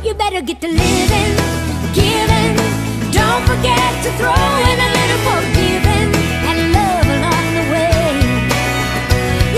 You better get to living, giving. Don't forget to throw in a little forgiving and love along the way.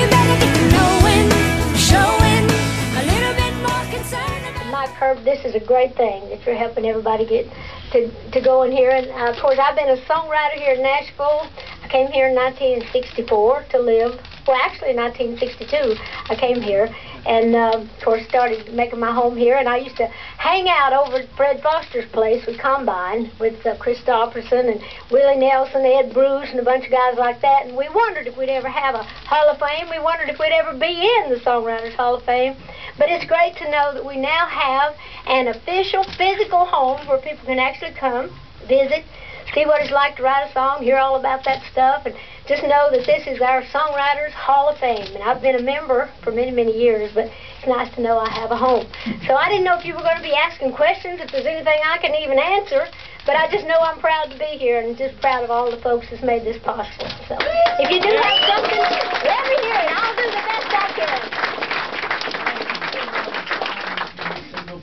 You better get to knowing, showing a little bit more concern about. Mike Herb, this is a great thing that you're helping everybody get to go in here. And of course, I've been a songwriter here in Nashville. I came here in 1964 to live. Well, actually, 1962, I came here and, of course, started making my home here. And I used to hang out over at Fred Foster's place with Combine with Chris Stopperson and Willie Nelson, Ed Bruce, and a bunch of guys like that. And we wondered if we'd ever have a Hall of Fame. We wondered if we'd ever be in the Songwriters Hall of Fame. But it's great to know that we now have an official physical home where people can actually come, visit, see what it's like to write a song, hear all about that stuff, and just know that this is our Songwriters Hall of Fame. And I've been a member for many, many years, but it's nice to know I have a home. So I didn't know if you were going to be asking questions, if there's anything I can even answer, but I just know I'm proud to be here and just proud of all the folks that's made this possible. So if you do have something, let me hear it. I'll do the best I can.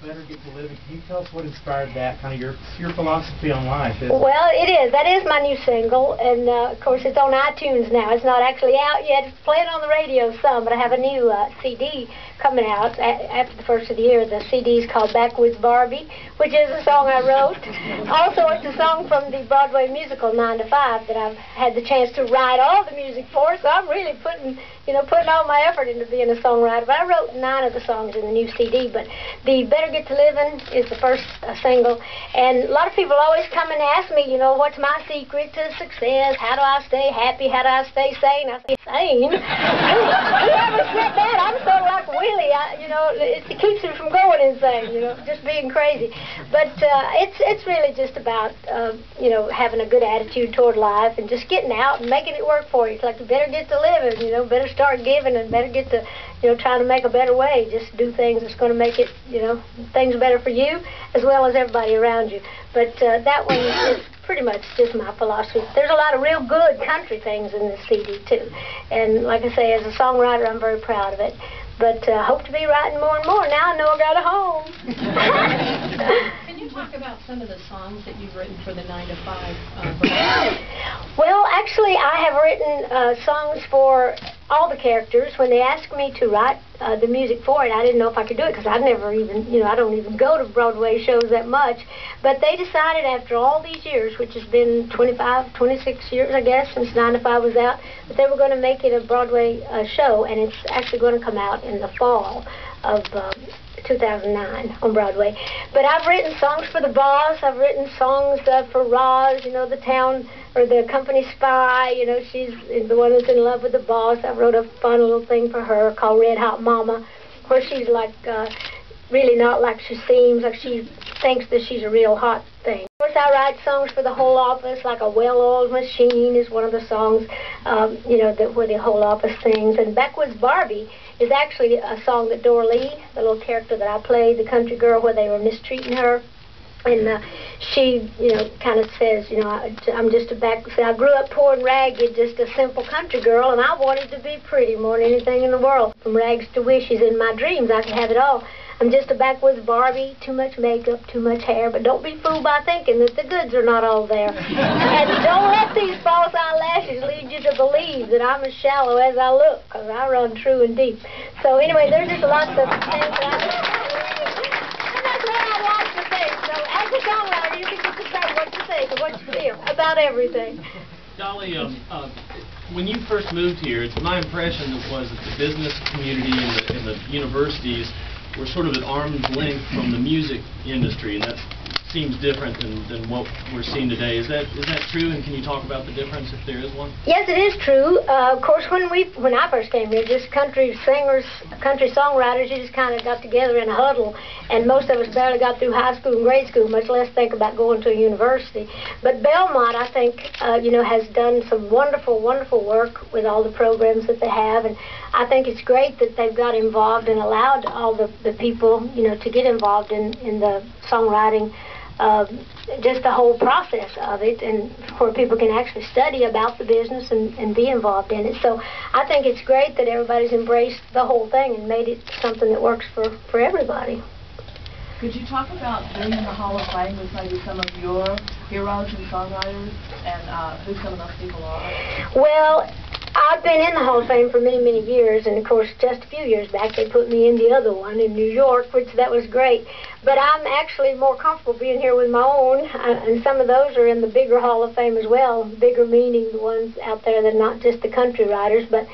Better Get to Living. Can you tell us what inspired that, kind of your philosophy on life? Well, it is. That is my new single, and of course it's on iTunes now. It's not actually out yet. It's playing on the radio some, but I have a new CD coming out after the first of the year. The CD is called Backwoods Barbie, which is a song I wrote. Also, it's a song from the Broadway musical 9 to 5 that I've had the chance to write all the music for, so I'm really putting all my effort into being a songwriter. But I wrote 9 of the songs in the new CD, but the Better Get to Living is the first single. And a lot of people always come and ask me, what's my secret to success? How do I stay happy? How do I stay sane? I say, sane? Whoever said that? I'm sort of like Willie. It keeps him from going insane, just being crazy. But it's really just about, having a good attitude toward life and just getting out and making it work for you. It's like you better get to living, better start giving and better get to, trying to make a better way. Just do things that's going to make it, things better for you as well as everybody around you. But that one is pretty much just my philosophy. There's a lot of real good country things in this CD, too. And like I say, as a songwriter, I'm very proud of it. But hope to be writing more and more. Now I know I got a home. Can you talk about some of the songs that you've written for the 9 to 5? Well, actually, I have written songs for all the characters. When they asked me to write the music for it, I didn't know if I could do it because I never even, I don't even go to Broadway shows that much. But they decided after all these years, which has been 25, 26 years, I guess, since 9 to 5 was out, that they were going to make it a Broadway show, and it's actually going to come out in the fall of 2009 on Broadway. But I've written songs for the boss. I've written songs for Roz, the town or the company spy. She's the one that's in love with the boss. I wrote a fun little thing for her called Red Hot Mama, where she's like really not like she seems, like she thinks that she's a real hot thing. Of course, I write songs for the whole office, like A Well-Oiled Machine is one of the songs, where the whole office sings. And Backwoods Barbie is actually a song that Dora Lee, the little character that I played, the country girl where they were mistreating her. And she, kind of says, I'm just I grew up poor and ragged, just a simple country girl, and I wanted to be pretty more than anything in the world. From rags to wishes in my dreams, I could have it all. I'm just a backwoods Barbie, too much makeup, too much hair, but don't be fooled by thinking that the goods are not all there. And don't let these false eyelashes lead you to believe that I'm as shallow as I look, because I run true and deep. So anyway, there's just lots of things that I do. And that's what I like to think. So as a songwriter, you can just say what you think and what you feel about everything. Dolly, when you first moved here, it's my impression was that the business community and the universities were sort of at arm's length from the music industry, and that seems different than what we're seeing today. Is that true, and can you talk about the difference if there is one? Yes, it is true. Of course, when I first came here, just country singers, country songwriters, you just kind of got together in a huddle, and most of us barely got through high school and grade school, much less think about going to a university. But Belmont, I think, has done some wonderful, wonderful work with all the programs that they have, and I think it's great that they've got involved and allowed all the people, to get involved in the songwriting, just the whole process of it, and where people can actually study about the business and be involved in it. So I think it's great that everybody's embraced the whole thing and made it something that works for everybody. Could you talk about being in the Hall of Fame with maybe some of your heroes and songwriters, and who some of those people are? Well, I've been in the Hall of Fame for many, many years, and of course, just a few years back, they put me in the other one in New York, which that was great. But I'm actually more comfortable being here with my own, and some of those are in the bigger Hall of Fame as well. Bigger meaning the ones out there that are not just the country writers, but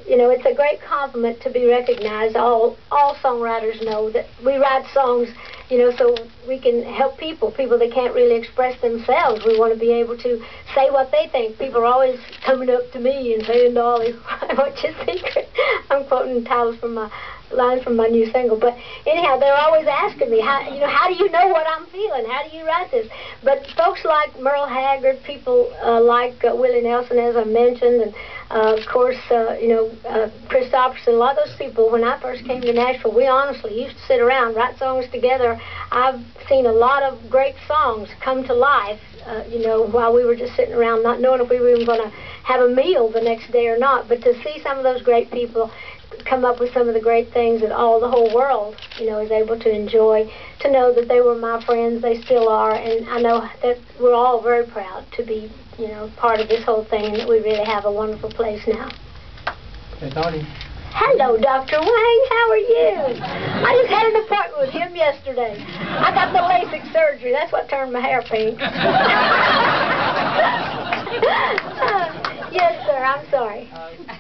you know, it's a great compliment to be recognized. All songwriters know that we write songs, you know, so we can help people that can't really express themselves. We want to be able to say what they think. People are always coming up to me and saying, Dolly, what's your secret? I'm quoting titles from my lines from my new single. But anyhow, they're always asking me, how do you know what I'm feeling? How do you write this? But folks like Merle Haggard, people like Willie Nelson, as I mentioned, and of course, Christopherson, a lot of those people, when I first came to Nashville, we honestly used to sit around, write songs together. I've seen a lot of great songs come to life, while we were just sitting around not knowing if we were even going to have a meal the next day or not. But to see some of those great people come up with some of the great things that the whole world, is able to enjoy, to know that they were my friends, they still are, and I know that we're all very proud to be, part of this whole thing, and that we really have a wonderful place now. Hey, Dolly. Hello, Dr. Wang. How are you? I just had an appointment with him yesterday. I got the LASIK surgery. That's what turned my hair pink. Yes, sir. I'm sorry.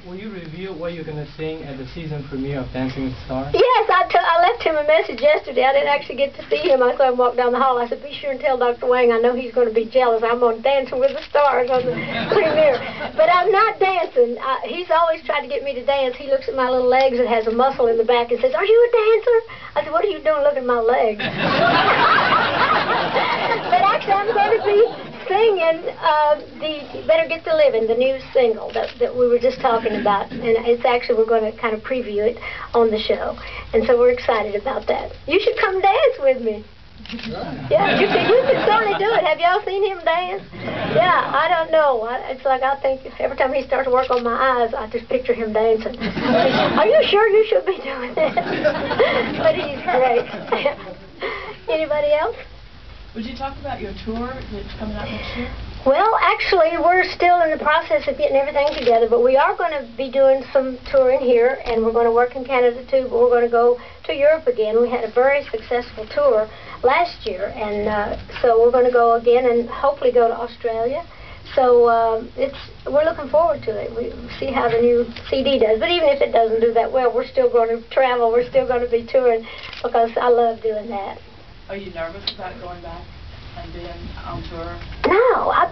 Will you review what you're going to sing at the season premiere of Dancing with the Stars? Yes, I left him a message yesterday. I didn't actually get to see him. I saw him walk down the hall. I said, be sure and tell Dr. Wang I know he's going to be jealous. I'm on Dancing with the Stars on the premiere. But I'm not dancing. He's always tried to get me to dance. He looks at my little legs and has a muscle in the back and says, are you a dancer? I said, what are you doing looking at my legs? But actually, I'm going to be singing the Better Get to Living, the new single that we were just talking about. And it's actually, we're going to kind of preview it on the show. And so we're excited about that. You should come dance with me. Yeah, you can certainly do it. Have y'all seen him dance? Yeah, I don't know. It's like I think every time he starts to work on my eyes, I just picture him dancing. Are you sure you should be doing that? But he's great. Anybody else? Would you talk about your tour that's coming out next year? Well, actually, we're still in the process of getting everything together, but we are going to be doing some touring here, and we're going to work in Canada too, but we're going to go to Europe again. We had a very successful tour last year, and so we're going to go again and hopefully go to Australia. So we're looking forward to it. We see how the new CD does. But even if it doesn't do that well, we're still going to travel. We're still going to be touring because I love doing that. Are you nervous about going back and being on tour? No, I've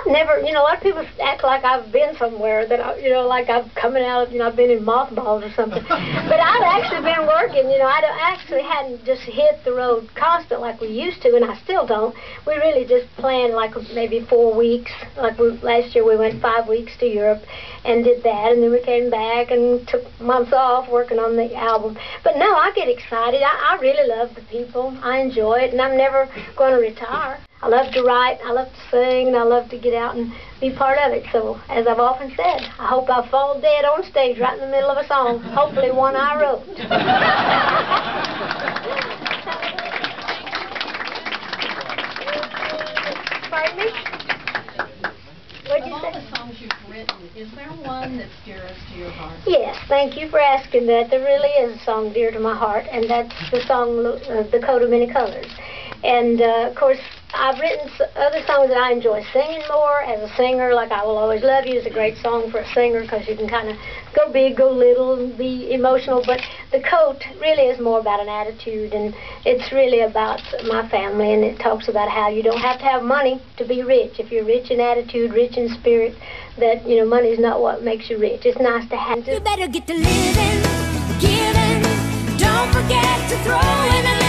never, a lot of people act like I've been somewhere that, like I'm coming out, I've been in mothballs or something. But I've actually been working, I actually hadn't just hit the road constant like we used to, and I still don't. We really just planned like maybe 4 weeks. Like last year we went 5 weeks to Europe and did that, and then we came back and took months off working on the album. But no, I get excited. I really love the people. I enjoy it, and I'm never going to retire. I love to write, I love to sing, and I love to get out and be part of it. So, as I've often said, I hope I fall dead on stage right in the middle of a song, hopefully one I wrote. Pardon me? What'd you Of say? all the songs you've written, is there one that's dearest to your heart? Yes, thank you for asking that. There really is a song dear to my heart, and that's the song, The Coat of Many Colors. And, of course, I've written other songs that I enjoy singing more as a singer, like I Will Always Love You is a great song for a singer because you can kind of go big, go little, and be emotional. But The Coat really is more about an attitude, and it's really about my family, and it talks about how you don't have to have money to be rich. If you're rich in attitude, rich in spirit, that, money's not what makes you rich. It's nice to have. You better get to living, giving, don't forget to throw in a